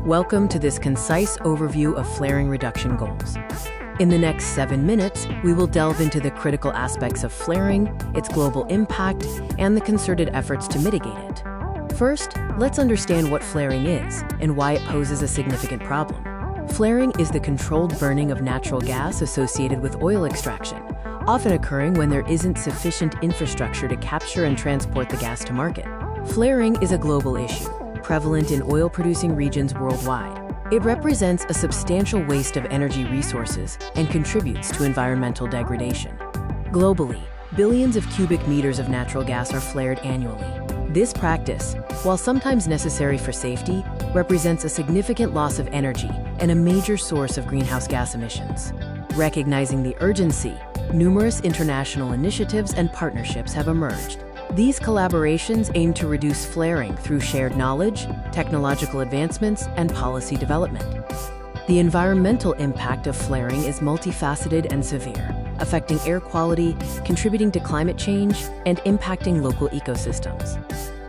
Welcome to this concise overview of flaring reduction goals. In the next 7 minutes, we will delve into the critical aspects of flaring, its global impact, and the concerted efforts to mitigate it. First, let's understand what flaring is and why it poses a significant problem. Flaring is the controlled burning of natural gas associated with oil extraction, often occurring when there isn't sufficient infrastructure to capture and transport the gas to market. Flaring is a global issue, prevalent in oil-producing regions worldwide. It represents a substantial waste of energy resources and contributes to environmental degradation. Globally, billions of cubic meters of natural gas are flared annually. This practice, while sometimes necessary for safety, represents a significant loss of energy and a major source of greenhouse gas emissions. Recognizing the urgency, numerous international initiatives and partnerships have emerged. These collaborations aim to reduce flaring through shared knowledge, technological advancements, and policy development. The environmental impact of flaring is multifaceted and severe, affecting air quality, contributing to climate change, and impacting local ecosystems.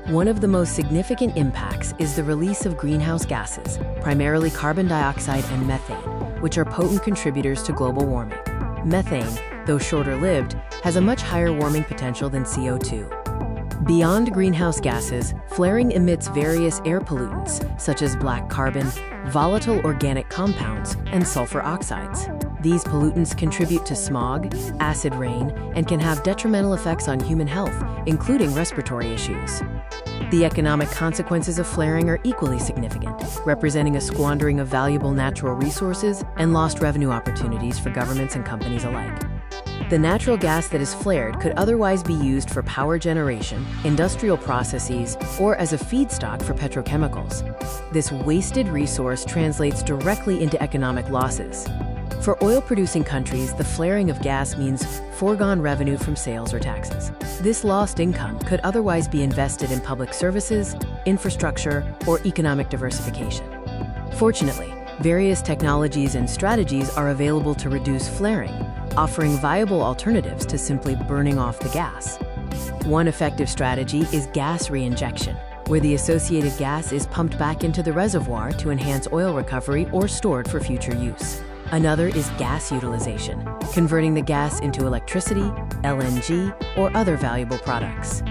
One of the most significant impacts is the release of greenhouse gases, primarily carbon dioxide and methane, which are potent contributors to global warming. Methane, though shorter-lived, has a much higher warming potential than CO2. Beyond greenhouse gases, flaring emits various air pollutants, such as black carbon, volatile organic compounds, and sulfur oxides. These pollutants contribute to smog, acid rain, and can have detrimental effects on human health, including respiratory issues. The economic consequences of flaring are equally significant, representing a squandering of valuable natural resources and lost revenue opportunities for governments and companies alike. The natural gas that is flared could otherwise be used for power generation, industrial processes, or as a feedstock for petrochemicals. This wasted resource translates directly into economic losses. For oil-producing countries, the flaring of gas means foregone revenue from sales or taxes. This lost income could otherwise be invested in public services, infrastructure, or economic diversification. Fortunately, various technologies and strategies are available to reduce flaring, offering viable alternatives to simply burning off the gas. One effective strategy is gas reinjection, where the associated gas is pumped back into the reservoir to enhance oil recovery or stored for future use. Another is gas utilization, converting the gas into electricity, LNG, or other valuable products.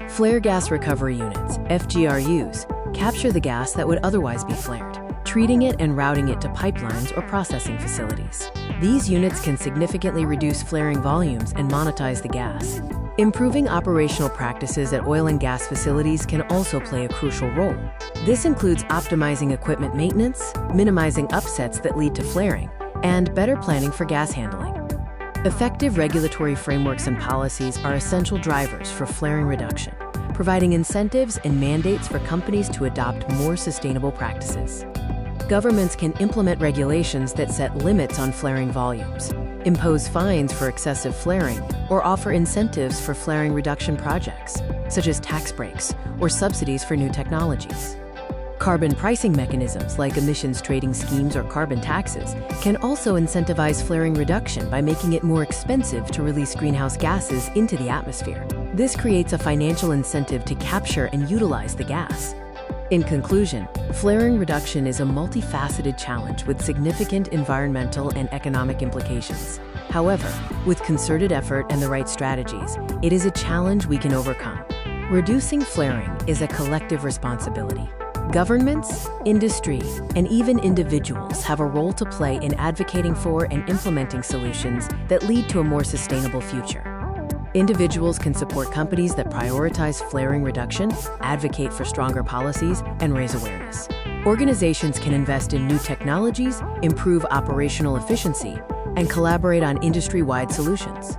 Flare gas recovery units, FGRUs, capture the gas that would otherwise be flared, treating it and routing it to pipelines or processing facilities. These units can significantly reduce flaring volumes and monetize the gas. Improving operational practices at oil and gas facilities can also play a crucial role. This includes optimizing equipment maintenance, minimizing upsets that lead to flaring, and better planning for gas handling. Effective regulatory frameworks and policies are essential drivers for flaring reduction, providing incentives and mandates for companies to adopt more sustainable practices. Governments can implement regulations that set limits on flaring volumes, impose fines for excessive flaring, or offer incentives for flaring reduction projects, such as tax breaks or subsidies for new technologies. Carbon pricing mechanisms like emissions trading schemes or carbon taxes can also incentivize flaring reduction by making it more expensive to release greenhouse gases into the atmosphere. This creates a financial incentive to capture and utilize the gas. In conclusion, flaring reduction is a multifaceted challenge with significant environmental and economic implications. However, with concerted effort and the right strategies, it is a challenge we can overcome. Reducing flaring is a collective responsibility. Governments, industry, and even individuals have a role to play in advocating for and implementing solutions that lead to a more sustainable future. Individuals can support companies that prioritize flaring reduction, advocate for stronger policies, and raise awareness. Organizations can invest in new technologies, improve operational efficiency, and collaborate on industry-wide solutions.